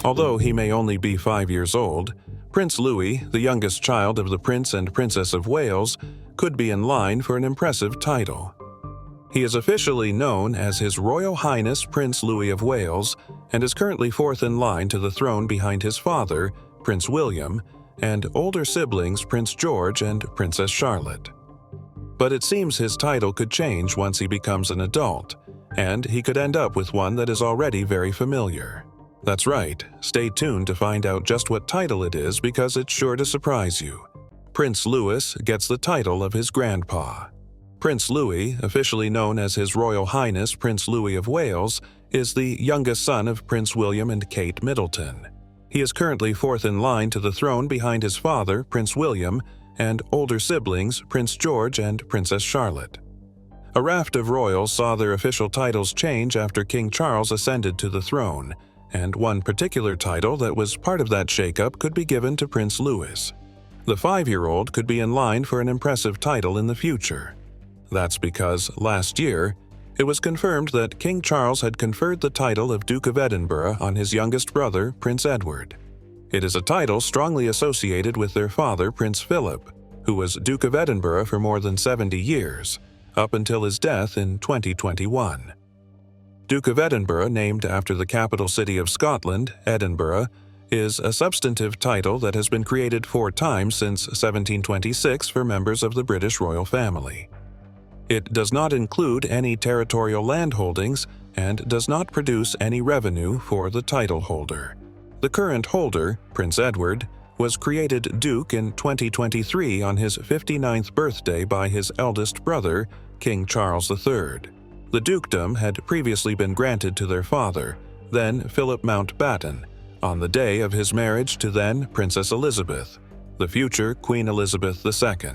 Although he may only be 5 years old, Prince Louis, the youngest child of the Prince and Princess of Wales, could be in line for an impressive title. He is officially known as His Royal Highness Prince Louis of Wales and is currently fourth in line to the throne behind his father, Prince William, and older siblings Prince George and Princess Charlotte. But it seems his title could change once he becomes an adult, and he could end up with one that is already very familiar. That's right, stay tuned to find out just what title it is because it's sure to surprise you. Prince Louis gets the title of his grandpa. Prince Louis, officially known as His Royal Highness Prince Louis of Wales, is the youngest son of Prince William and Kate Middleton. He is currently fourth in line to the throne behind his father, Prince William, and older siblings Prince George and Princess Charlotte. A raft of royals saw their official titles change after King Charles ascended to the throne, and one particular title that was part of that shakeup could be given to Prince Louis. The 5-year-old could be in line for an impressive title in the future. That's because, last year, it was confirmed that King Charles had conferred the title of Duke of Edinburgh on his youngest brother, Prince Edward. It is a title strongly associated with their father, Prince Philip, who was Duke of Edinburgh for more than 70 years, up until his death in 2021. Duke of Edinburgh, named after the capital city of Scotland, Edinburgh, is a substantive title that has been created 4 times since 1726 for members of the British royal family. It does not include any territorial land holdings and does not produce any revenue for the title holder. The current holder, Prince Edward, was created Duke in 2023 on his 59th birthday by his eldest brother, King Charles III. The dukedom had previously been granted to their father, then Philip Mountbatten, on the day of his marriage to then Princess Elizabeth, the future Queen Elizabeth II.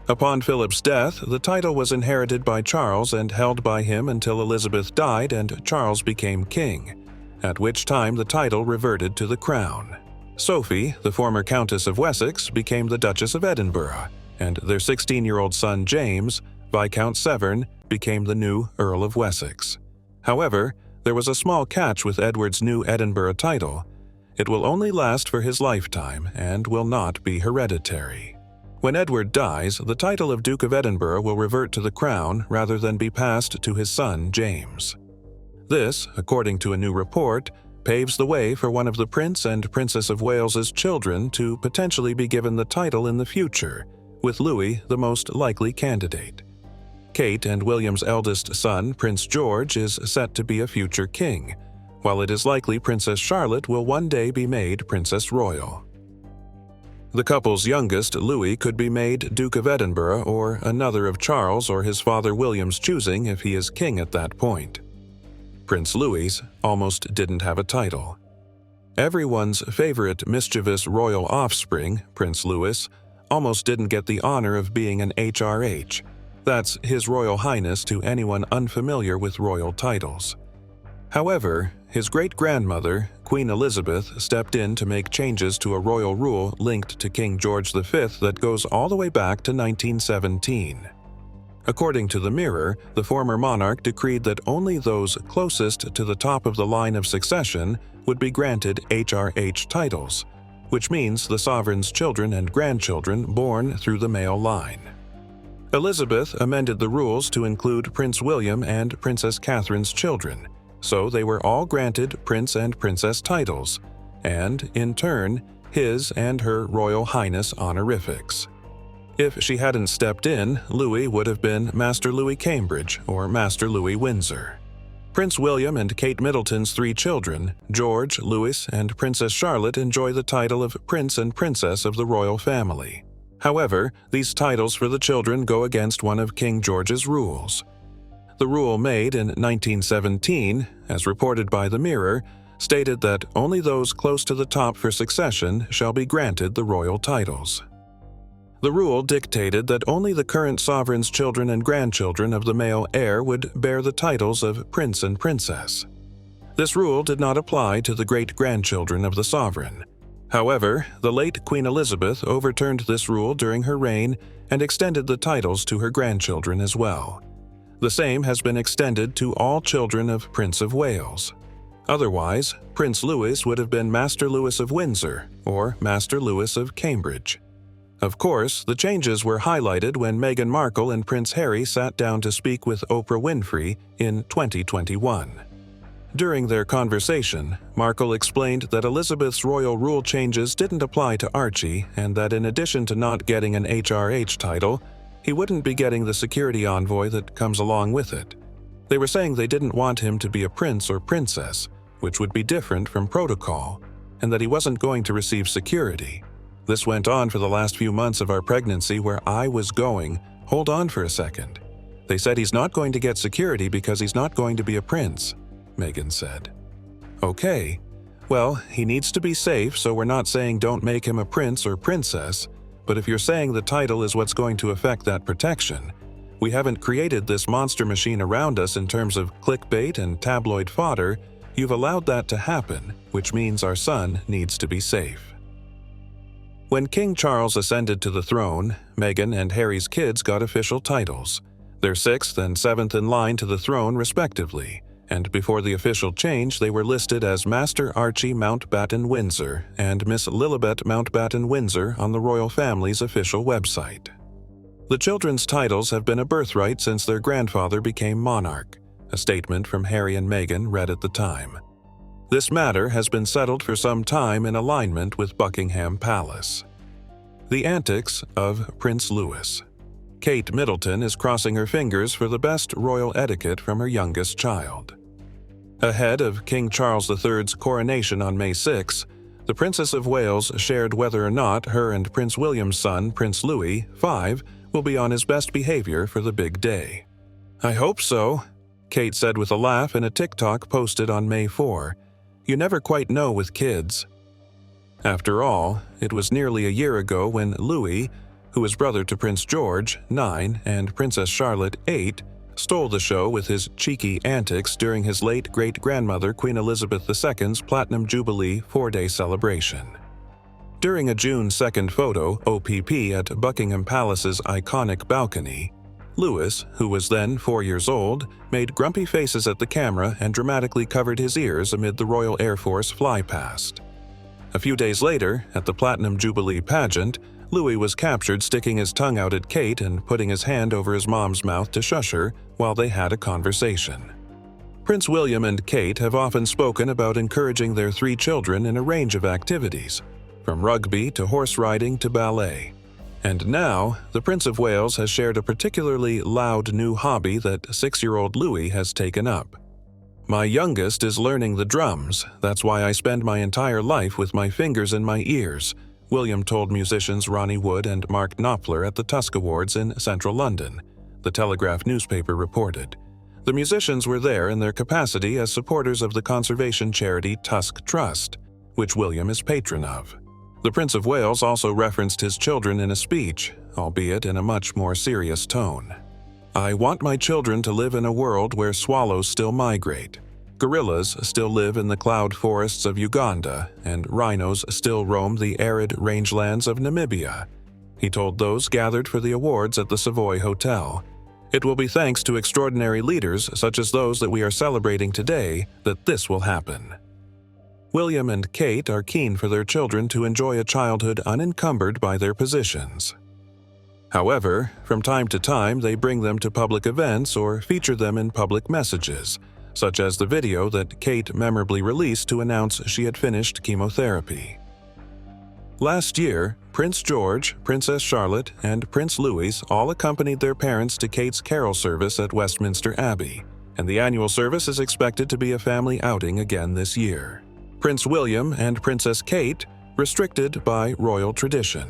Upon Philip's death, the title was inherited by Charles and held by him until Elizabeth died and Charles became king, at which time the title reverted to the crown. Sophie, the former Countess of Wessex, became the Duchess of Edinburgh, and their 16-year-old son James, Viscount Severn, became the new Earl of Wessex. However, there was a small catch with Edward's new Edinburgh title. It will only last for his lifetime and will not be hereditary. When Edward dies, the title of Duke of Edinburgh will revert to the crown rather than be passed to his son James. This, according to a new report, paves the way for one of the Prince and Princess of Wales's children to potentially be given the title in the future, with Louis the most likely candidate. Kate and William's eldest son, Prince George, is set to be a future king, while it is likely Princess Charlotte will one day be made Princess Royal. The couple's youngest, Louis, could be made Duke of Edinburgh or another of Charles or his father William's choosing if he is king at that point. Prince Louis almost didn't have a title. Everyone's favorite mischievous royal offspring, Prince Louis, almost didn't get the honor of being an HRH. That's His Royal Highness to anyone unfamiliar with royal titles. However, his great-grandmother, Queen Elizabeth, stepped in to make changes to a royal rule linked to King George V that goes all the way back to 1917. According to the Mirror, the former monarch decreed that only those closest to the top of the line of succession would be granted HRH titles, which means the sovereign's children and grandchildren born through the male line. Elizabeth amended the rules to include Prince William and Princess Catherine's children, so they were all granted Prince and Princess titles, and, in turn, his and her Royal Highness honorifics. If she hadn't stepped in, Louis would have been Master Louis Cambridge or Master Louis Windsor. Prince William and Kate Middleton's 3 children, George, Louis, and Princess Charlotte, enjoy the title of Prince and Princess of the royal family. However, these titles for the children go against one of King George's rules. The rule made in 1917, as reported by the Mirror, stated that only those close to the top for succession shall be granted the royal titles. The rule dictated that only the current sovereign's children and grandchildren of the male heir would bear the titles of Prince and Princess. This rule did not apply to the great-grandchildren of the sovereign. However, the late Queen Elizabeth overturned this rule during her reign and extended the titles to her grandchildren as well. The same has been extended to all children of Prince of Wales. Otherwise, Prince Louis would have been Master Louis of Windsor or Master Louis of Cambridge. Of course, the changes were highlighted when Meghan Markle and Prince Harry sat down to speak with Oprah Winfrey in 2021. During their conversation, Markle explained that Elizabeth's royal rule changes didn't apply to Archie and that in addition to not getting an HRH title, he wouldn't be getting the security envoy that comes along with it. They were saying they didn't want him to be a prince or princess, which would be different from protocol, and that he wasn't going to receive security. This went on for the last few months of our pregnancy where I was going, hold on for a second. They said he's not going to get security because he's not going to be a prince, Meghan said. Okay, well, he needs to be safe, so we're not saying don't make him a prince or princess, but if you're saying the title is what's going to affect that protection, we haven't created this monster machine around us in terms of clickbait and tabloid fodder, you've allowed that to happen, which means our son needs to be safe. When King Charles ascended to the throne, Meghan and Harry's kids got official titles. They're 6th and 7th in line to the throne respectively, and before the official change they were listed as Master Archie Mountbatten Windsor and Miss Lilibet Mountbatten Windsor on the royal family's official website. The children's titles have been a birthright since their grandfather became monarch, a statement from Harry and Meghan read at the time. This matter has been settled for some time in alignment with Buckingham Palace. The antics of Prince Louis. Kate Middleton is crossing her fingers for the best royal etiquette from her youngest child. Ahead of King Charles III's coronation on May 6, the Princess of Wales shared whether or not her and Prince William's son, Prince Louis, 5, will be on his best behavior for the big day. "I hope so," Kate said with a laugh in a TikTok posted on May 4. You never quite know with kids. After all, it was nearly a year ago when Louis, who is brother to Prince George, 9, and Princess Charlotte, 8, stole the show with his cheeky antics during his late great-grandmother Queen Elizabeth II's Platinum Jubilee 4-day celebration. During a June 2nd photo, OPP, at Buckingham Palace's iconic balcony, Louis, who was then 4 years old, made grumpy faces at the camera and dramatically covered his ears amid the Royal Air Force flypast. A few days later, at the Platinum Jubilee pageant, Louis was captured sticking his tongue out at Kate and putting his hand over his mom's mouth to shush her while they had a conversation. Prince William and Kate have often spoken about encouraging their 3 children in a range of activities, from rugby to horse riding to ballet. And now, the Prince of Wales has shared a particularly loud new hobby that 6-year-old Louis has taken up. "My youngest is learning the drums, that's why I spend my entire life with my fingers in my ears," William told musicians Ronnie Wood and Mark Knopfler at the Tusk Awards in central London, the Telegraph newspaper reported. The musicians were there in their capacity as supporters of the conservation charity Tusk Trust, which William is patron of. The Prince of Wales also referenced his children in a speech, albeit in a much more serious tone. "I want my children to live in a world where swallows still migrate, gorillas still live in the cloud forests of Uganda, and rhinos still roam the arid rangelands of Namibia," he told those gathered for the awards at the Savoy Hotel. "It will be thanks to extraordinary leaders such as those that we are celebrating today that this will happen." William and Kate are keen for their children to enjoy a childhood unencumbered by their positions. However, from time to time they bring them to public events or feature them in public messages, such as the video that Kate memorably released to announce she had finished chemotherapy. Last year, Prince George, Princess Charlotte, and Prince Louis all accompanied their parents to Kate's carol service at Westminster Abbey, and the annual service is expected to be a family outing again this year. Prince William and Princess Kate, restricted by royal tradition.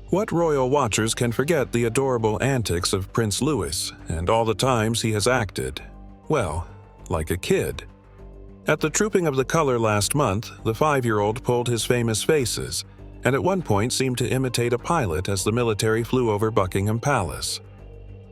What royal watchers can forget the adorable antics of Prince Louis and all the times he has acted, well, like a kid? At the Trooping of the Colour last month, the 5-year-old pulled his famous faces, and at one point seemed to imitate a pilot as the military flew over Buckingham Palace.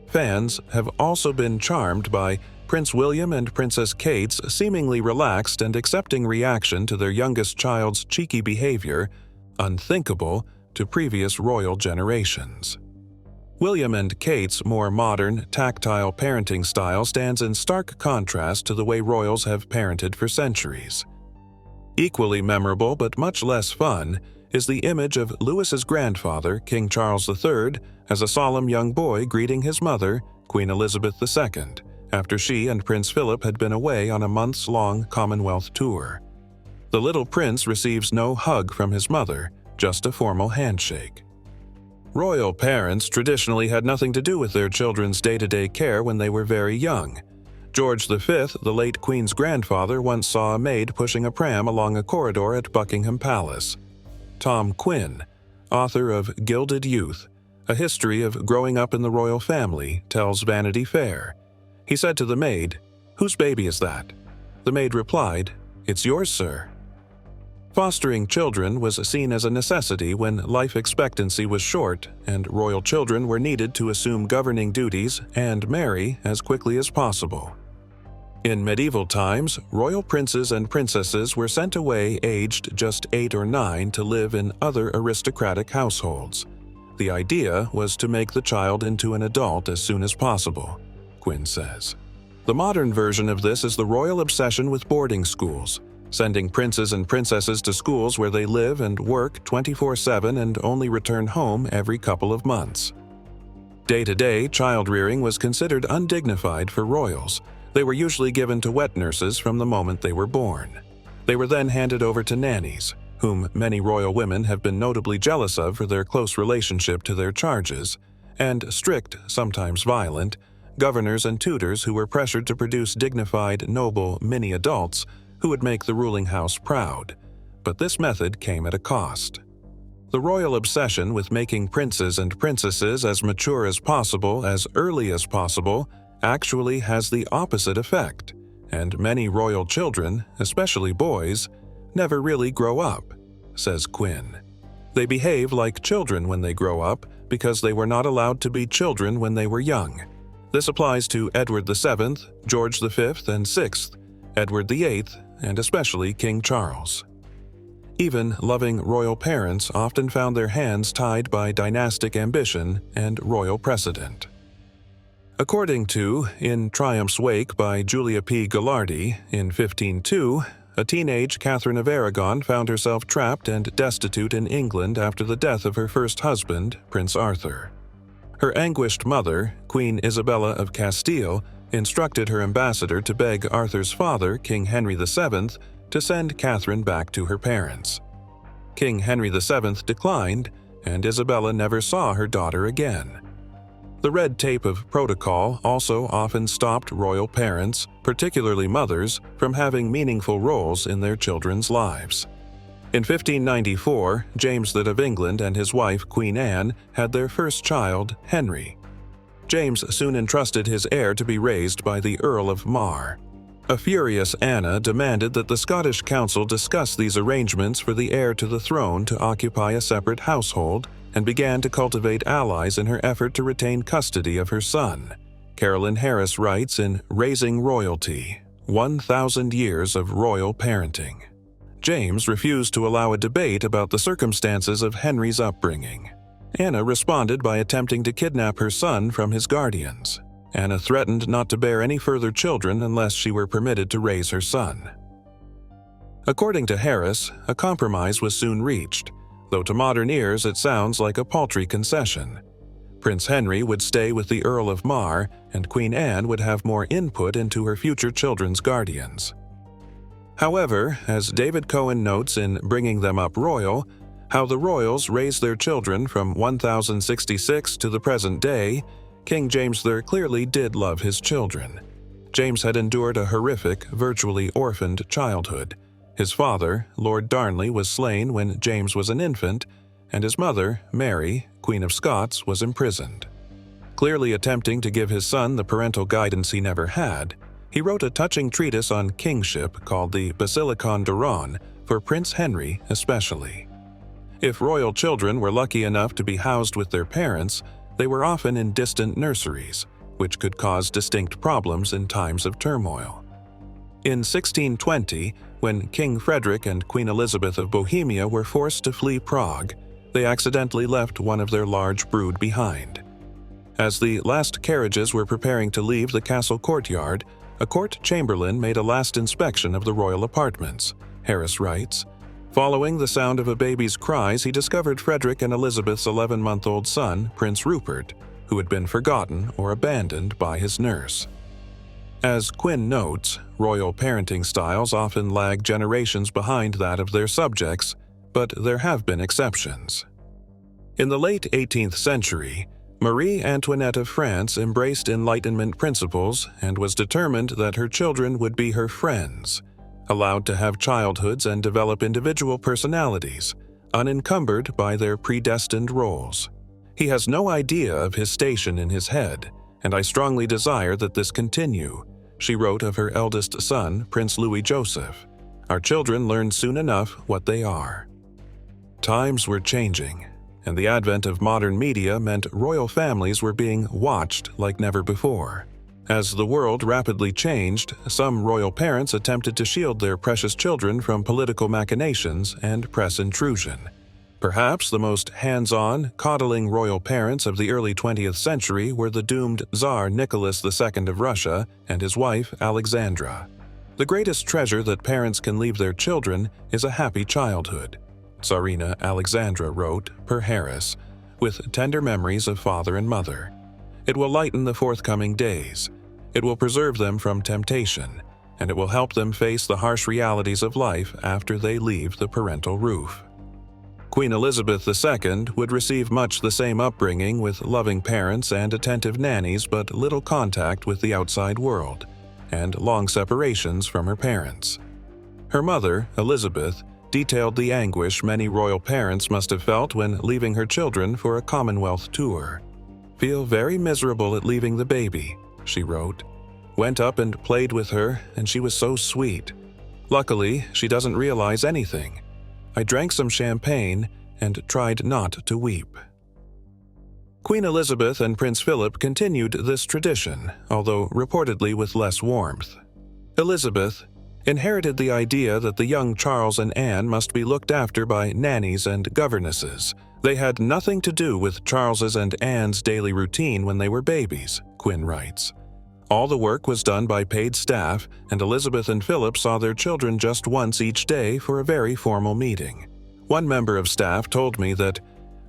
Fans have also been charmed by Prince William and Princess Kate's seemingly relaxed and accepting reaction to their youngest child's cheeky behavior, unthinkable to previous royal generations. William and Kate's more modern, tactile parenting style stands in stark contrast to the way royals have parented for centuries. Equally memorable but much less fun is the image of Louis's grandfather, King Charles III, as a solemn young boy greeting his mother, Queen Elizabeth II, after she and Prince Philip had been away on a months-long Commonwealth tour. The little prince receives no hug from his mother, just a formal handshake. Royal parents traditionally had nothing to do with their children's day-to-day care when they were very young. George V, the late Queen's grandfather, once saw a maid pushing a pram along a corridor at Buckingham Palace. Tom Quinn, author of Gilded Youth, A History of Growing Up in the Royal Family, tells Vanity Fair. He said to the maid, "Whose baby is that?" The maid replied, "It's yours, sir." Fostering children was seen as a necessity when life expectancy was short and royal children were needed to assume governing duties and marry as quickly as possible. In medieval times, royal princes and princesses were sent away aged just 8 or 9 to live in other aristocratic households. The idea was to make the child into an adult as soon as possible, Quinn says. The modern version of this is the royal obsession with boarding schools, sending princes and princesses to schools where they live and work 24/7 and only return home every couple of months. Day-to-day child-rearing was considered undignified for royals. They were usually given to wet nurses from the moment they were born. They were then handed over to nannies, whom many royal women have been notably jealous of for their close relationship to their charges, and strict, sometimes violent, governors and tutors who were pressured to produce dignified, noble mini-adults who would make the ruling house proud. But this method came at a cost. The royal obsession with making princes and princesses as mature as possible, as early as possible, actually has the opposite effect, and many royal children, especially boys, never really grow up, says Quinn. They behave like children when they grow up because they were not allowed to be children when they were young. This applies to Edward VII, George V, and VI, Edward VIII, and especially King Charles. Even loving royal parents often found their hands tied by dynastic ambition and royal precedent. According to In Triumph's Wake by Julia P. Gallardi, in 1502, a teenage Catherine of Aragon found herself trapped and destitute in England after the death of her first husband, Prince Arthur. Her anguished mother, Queen Isabella of Castile, instructed her ambassador to beg Arthur's father, King Henry VII, to send Catherine back to her parents. King Henry VII declined, and Isabella never saw her daughter again. The red tape of protocol also often stopped royal parents, particularly mothers, from having meaningful roles in their children's lives. In 1594, James III of England and his wife Queen Anne had their first child, Henry. James soon entrusted his heir to be raised by the Earl of Mar. A furious Anna demanded that the Scottish Council discuss these arrangements for the heir to the throne to occupy a separate household, and began to cultivate allies in her effort to retain custody of her son. Carolyn Harris writes in Raising Royalty, 1,000 Years of Royal Parenting. James refused to allow a debate about the circumstances of Henry's upbringing. Anna responded by attempting to kidnap her son from his guardians. Anna threatened not to bear any further children unless she were permitted to raise her son. According to Harris, a compromise was soon reached, though to modern ears it sounds like a paltry concession. Prince Henry would stay with the Earl of Mar, and Queen Anne would have more input into her future children's guardians. However, as David Cohen notes in Bringing Them Up Royal, how the royals raised their children from 1066 to the present day, King James III clearly did love his children. James had endured a horrific, virtually orphaned childhood. His father, Lord Darnley, was slain when James was an infant, and his mother, Mary, Queen of Scots, was imprisoned. Clearly attempting to give his son the parental guidance he never had, he wrote a touching treatise on kingship called the Basilicon Duran, for Prince Henry especially. If royal children were lucky enough to be housed with their parents, they were often in distant nurseries, which could cause distinct problems in times of turmoil. In 1620, when King Frederick and Queen Elizabeth of Bohemia were forced to flee Prague, they accidentally left one of their large brood behind. As the last carriages were preparing to leave the castle courtyard, a court chamberlain made a last inspection of the royal apartments. Harris writes, "Following the sound of a baby's cries, he discovered Frederick and Elizabeth's 11-month-old son, Prince Rupert, who had been forgotten or abandoned by his nurse." As Quinn notes, royal parenting styles often lag generations behind that of their subjects, but there have been exceptions. In the late 18th century, Marie Antoinette of France embraced Enlightenment principles and was determined that her children would be her friends, allowed to have childhoods and develop individual personalities, unencumbered by their predestined roles. "He has no idea of his station in his head, and I strongly desire that this continue," she wrote of her eldest son, Prince Louis Joseph. "Our children learn soon enough what they are." Times were changing, and the advent of modern media meant royal families were being watched like never before. As the world rapidly changed, some royal parents attempted to shield their precious children from political machinations and press intrusion. Perhaps the most hands-on, coddling royal parents of the early 20th century were the doomed Tsar Nicholas II of Russia and his wife Alexandra. "The greatest treasure that parents can leave their children is a happy childhood," Tsarina Alexandra wrote, per Harris, "with tender memories of father and mother. It will lighten the forthcoming days. It will preserve them from temptation, and it will help them face the harsh realities of life after they leave the parental roof." Queen Elizabeth II would receive much the same upbringing with loving parents and attentive nannies, but little contact with the outside world, and long separations from her parents. Her mother, Elizabeth, detailed the anguish many royal parents must have felt when leaving her children for a Commonwealth tour. "Feel very miserable at leaving the baby," she wrote. "Went up and played with her, and she was so sweet. Luckily, she doesn't realize anything. I drank some champagne and tried not to weep." Queen Elizabeth and Prince Philip continued this tradition, although reportedly with less warmth. Elizabeth inherited the idea that the young Charles and Anne must be looked after by nannies and governesses. They had nothing to do with Charles's and Anne's daily routine when they were babies, Quinn writes. All the work was done by paid staff, and Elizabeth and Philip saw their children just once each day for a very formal meeting. One member of staff told me that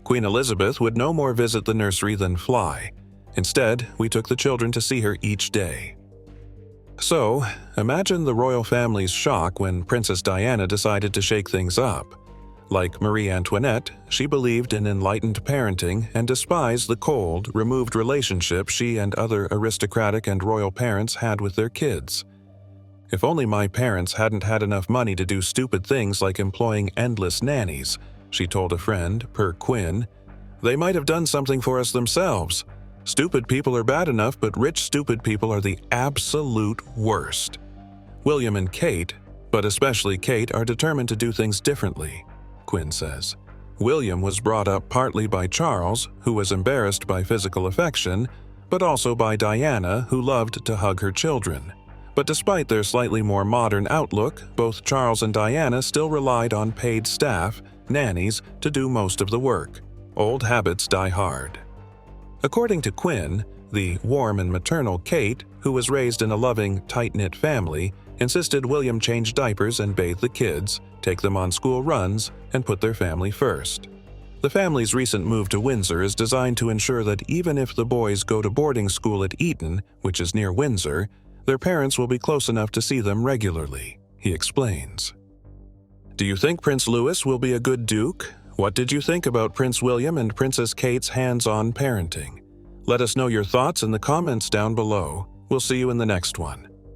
Queen Elizabeth would no more visit the nursery than fly. Instead, we took the children to see her each day. So, imagine the royal family's shock when Princess Diana decided to shake things up. Like Marie Antoinette, she believed in enlightened parenting and despised the cold, removed relationship she and other aristocratic and royal parents had with their kids. "If only my parents hadn't had enough money to do stupid things like employing endless nannies," she told a friend, per Quinn. "They might have done something for us themselves. Stupid people are bad enough, but rich stupid people are the absolute worst." William and Kate, but especially Kate, are determined to do things differently, Quinn says. William was brought up partly by Charles, who was embarrassed by physical affection, but also by Diana, who loved to hug her children. But despite their slightly more modern outlook, both Charles and Diana still relied on paid staff, nannies, to do most of the work. Old habits die hard. According to Quinn, the warm and maternal Kate, who was raised in a loving, tight-knit family, insisted William change diapers and bathe the kids, take them on school runs, and put their family first. The family's recent move to Windsor is designed to ensure that even if the boys go to boarding school at Eton, which is near Windsor, their parents will be close enough to see them regularly, he explains. Do you think Prince Louis will be a good duke? What did you think about Prince William and Princess Kate's hands-on parenting? Let us know your thoughts in the comments down below. We'll see you in the next one.